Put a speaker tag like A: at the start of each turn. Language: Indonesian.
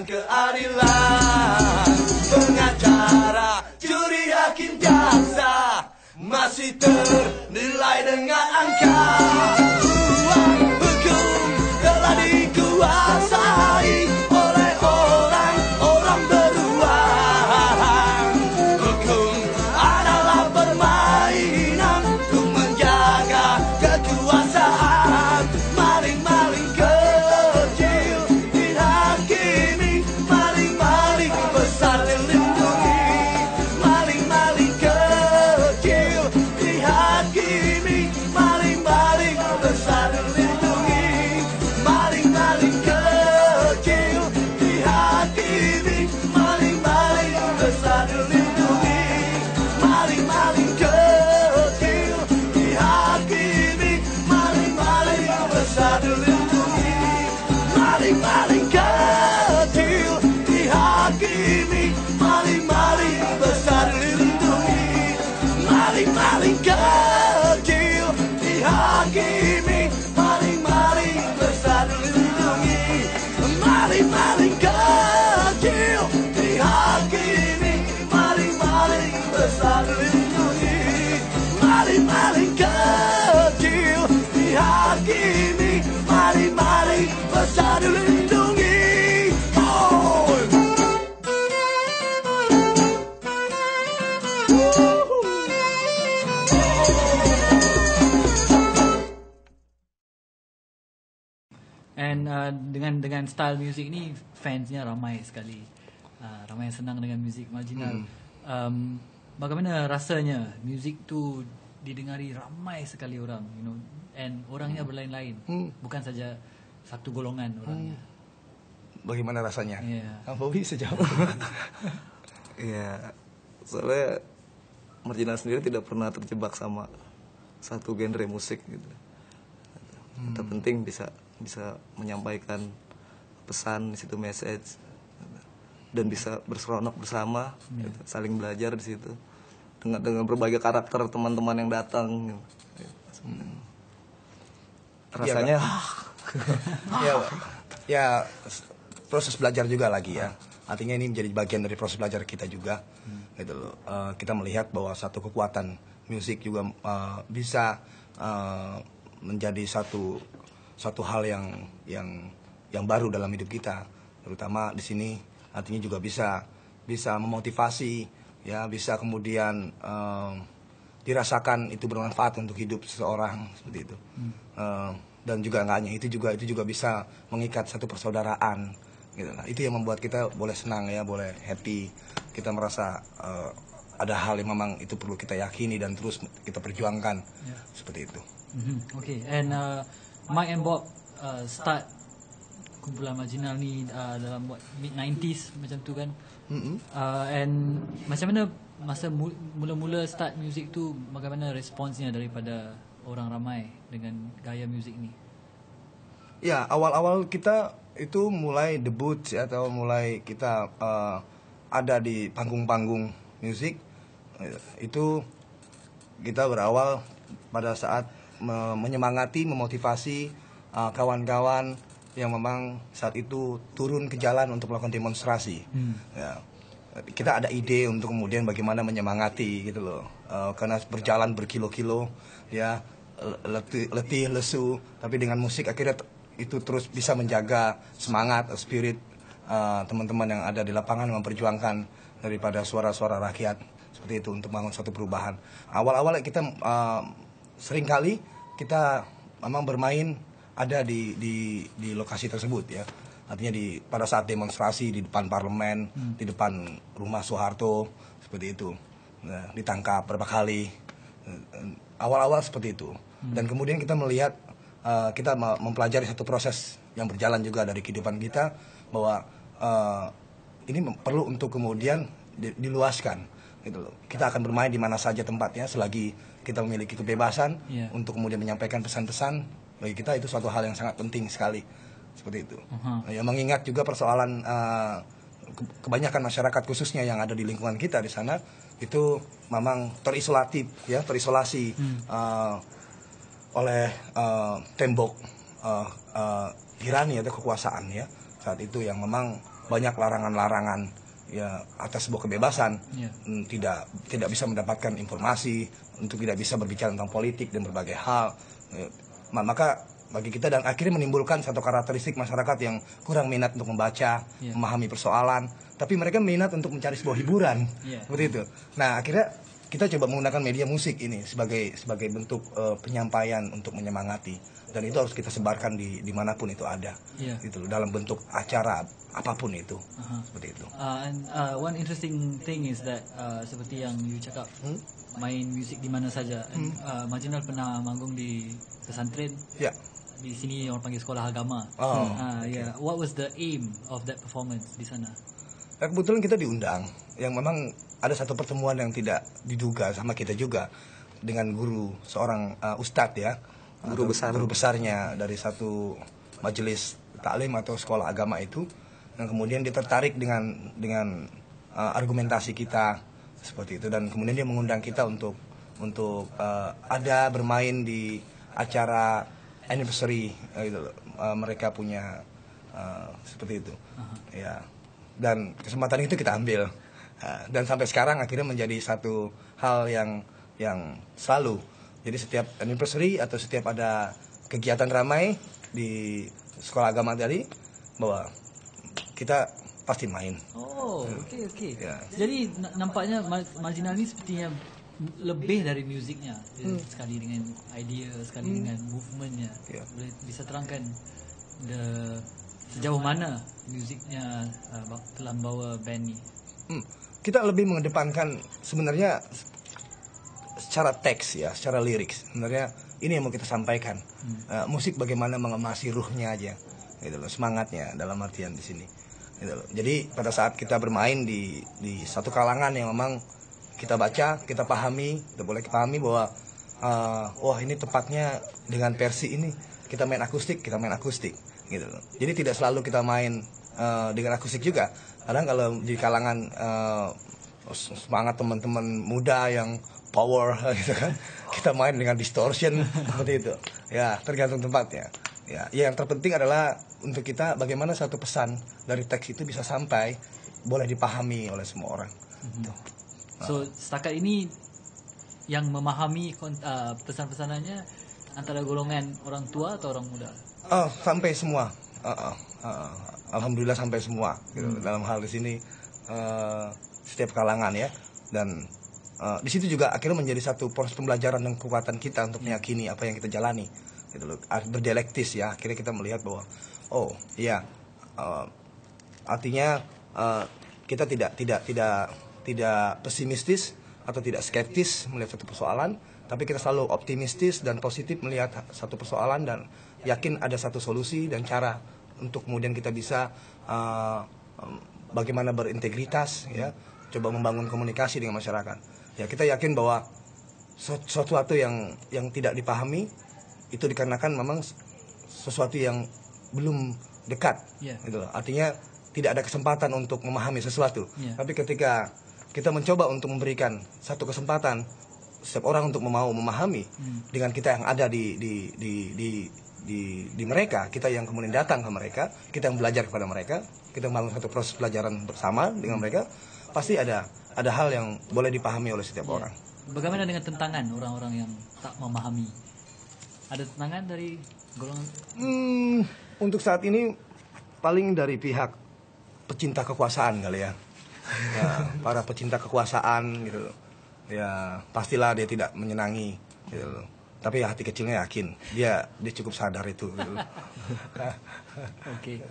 A: keadilan, pengacara, juri, hakim, jaksa masih ternilai dengan angka. Ruang hukum telah dikuasai oleh orang-orang beruang. Hukum adalah permainan untuk menjaga kekuasaan. Maling-maling kecil dihakimi, maling-maling besar dilindungi. Maling-maling kecil dihakimi, maling-maling besar dilindungi. Maling-maling kecil dihakimi, maling-maling besar dilindungi. Maling-maling kecil dihakimi, maling-maling besar dilindungi. Maling-maling kecil dihakimi, maling-maling besar dilindungi. Maling-maling kecil dihakimi, maling-maling besar dilindungi. Maling-maling kecil dihakimi, maling-maling besar dilindungi. Maling-maling kecil dihakimi, maling-maling besar dilindungi. Oh.
B: And dengan style muzik ni fansnya ramai sekali, ramai yang senang dengan muzik marginal. Bagaimana rasanya muzik tu didengari ramai sekali orang, you know, and orangnya berlain-lain, bukan saja satu golongan orangnya.
C: Bagaimana rasanya?
B: Iya.
C: Bobby sejauh.
D: Iya, soalnya Marginal sendiri tidak pernah terjebak sama satu genre musik gitu. Yang penting bisa menyampaikan pesan di situ, message, dan bisa berseronok bersama, gitu, saling belajar di situ dengan berbagai karakter teman-teman yang datang. Gitu. Rasanya
C: ya proses belajar juga lagi ya. Artinya ini menjadi bagian dari proses belajar kita juga, gitu loh. Kita melihat bahwa satu kekuatan musik juga bisa menjadi satu hal yang baru dalam hidup kita, terutama di sini. Artinya juga bisa memotivasi, ya, bisa kemudian dirasakan itu bermanfaat untuk hidup seseorang seperti itu. Dan juga nggak hanya itu juga bisa mengikat satu persaudaraan. Gitu. Nah, itu yang membuat kita boleh senang ya, boleh happy. Kita merasa ada hal yang memang itu perlu kita yakini dan terus kita perjuangkan, seperti itu.
B: Okay, and Mike and Bob start kumpulan Marginal ni dalam mid-90s macam tu kan. And macam mana masa mula-mula start music tu, bagaimana responsnya daripada orang ramai dengan gaya music ni?
C: Ya, awal-awal kita itu mulai debut atau mulai kita ada di panggung-panggung musik, itu kita berawal pada saat menyemangati, memotivasi kawan-kawan yang memang saat itu turun ke jalan untuk melakukan demonstrasi. Ya, kita ada ide untuk kemudian bagaimana menyemangati gitu loh, karena berjalan berkilo-kilo, ya, letih, lesu, tapi dengan musik akhirnya itu terus bisa menjaga semangat, spirit teman-teman yang ada di lapangan memperjuangkan daripada suara-suara rakyat seperti itu untuk membangun suatu perubahan. Awal-awal kita seringkali kita memang bermain ada di lokasi tersebut ya. Artinya pada saat demonstrasi di depan parlemen, di depan rumah Soeharto seperti itu. Nah, ditangkap berapa kali. Awal-awal seperti itu. Dan kemudian kita melihat kita mempelajari satu proses yang berjalan juga dari kehidupan kita, bahwa ini perlu untuk kemudian diluaskan gitu loh. Kita akan bermain di mana saja tempatnya selagi kita memiliki kebebasan untuk kemudian menyampaikan pesan-pesan. Bagi kita itu suatu hal yang sangat penting sekali seperti itu. Ya, mengingat juga persoalan kebanyakan masyarakat khususnya yang ada di lingkungan kita di sana itu memang terisolasi oleh tembok tirani atau kekuasaan ya saat itu, yang memang banyak larangan-larangan ya atas sebuah kebebasan, tidak bisa mendapatkan informasi, untuk tidak bisa berbicara tentang politik dan berbagai hal. Maka bagi kita, dan akhirnya menimbulkan satu karakteristik masyarakat yang kurang minat untuk membaca, memahami persoalan, tapi mereka minat untuk mencari sebuah hiburan, seperti itu. Nah, akhirnya kita coba menggunakan media musik ini sebagai bentuk penyampaian untuk menyemangati, dan itu harus kita sebarkan dimanapun itu ada, gitu, dalam bentuk acara apapun itu, seperti itu.
B: And one interesting thing is that seperti yang you cakap, main musik di mana saja. Marginal pernah manggung di pesantren. Di sini orang panggil sekolah agama. What was the aim of that performance di sana?
C: Kebetulan kita diundang, yang memang ada satu pertemuan yang tidak diduga sama kita juga dengan seorang ustadz ya, guru besarnya dari satu majelis taklim atau sekolah agama itu, yang kemudian dia tertarik dengan argumentasi kita seperti itu, dan kemudian dia mengundang kita untuk ada bermain di acara anniversary gitu. Mereka punya seperti itu, ya. Dan kesempatan itu kita ambil, dan sampai sekarang akhirnya menjadi satu hal yang selalu. Jadi setiap anniversary atau setiap ada kegiatan ramai di sekolah agama tadi, bahwa kita pasti main.
B: Okey. Ya. Jadi nampaknya Marginal ni sepertinya lebih dari musiknya, sekali dengan idea, sekali dengan movementnya. Boleh bisa terangkan sejauh mana musiknya telah membawa band ni?
C: Kita lebih mengedepankan sebenarnya secara teks ya, secara lirik. Sebenarnya Ini yang mau kita sampaikan. Musik bagaimana mengemasi ruhnya aja, gitu loh, semangatnya dalam artian di sini. Gitu loh. Jadi pada saat kita bermain di satu kalangan yang memang kita baca, kita pahami, kita boleh pahami bahwa wah ini tepatnya dengan versi ini kita main akustik, gitu loh. Jadi tidak selalu kita main dengan akustik juga. Kadang kalau di kalangan semangat teman-teman muda yang power gitu kan, kita main dengan distortion seperti itu. Ya, tergantung tempatnya. Ya, yang terpenting adalah untuk kita bagaimana satu pesan dari teks itu bisa sampai boleh dipahami oleh semua orang.
B: So setakat ini yang memahami pesan-pesanannya antara golongan orang tua atau orang muda?
C: Sampai semua. Alhamdulillah sampai semua. Gitu. Dalam hal di sini setiap kalangan ya, dan di situ juga akhirnya menjadi satu proses pembelajaran dan kekuatan kita untuk meyakini apa yang kita jalani, gitu loh. Berdialektis ya, akhirnya kita melihat bahwa oh iya, artinya kita tidak pesimistis atau tidak skeptis melihat satu persoalan, tapi kita selalu optimistis dan positif melihat satu persoalan dan yakin ada satu solusi dan cara untuk kemudian kita bisa bagaimana berintegritas ya, coba membangun komunikasi dengan masyarakat. Ya, kita yakin bahwa sesuatu yang tidak dipahami itu dikarenakan memang sesuatu yang belum dekat, gitu loh. Artinya tidak ada kesempatan untuk memahami sesuatu. Tapi ketika kita mencoba untuk memberikan satu kesempatan setiap orang untuk mau memahami dengan kita yang ada di mereka, kita yang kemudian datang ke mereka, kita yang belajar kepada mereka, kita membangun satu proses pelajaran bersama dengan mereka, pasti ada hal yang boleh dipahami oleh setiap orang.
B: Bagaimana dengan tentangan orang-orang yang tak memahami? Ada tentangan dari golongan?
C: Untuk saat ini paling dari pihak pecinta kekuasaan kali ya. Para pecinta kekuasaan gitu loh. Ya pastilah dia tidak menyenangi gitu loh. Tapi hati kecilnya yakin dia cukup sadar itu gitu.
B: Oke.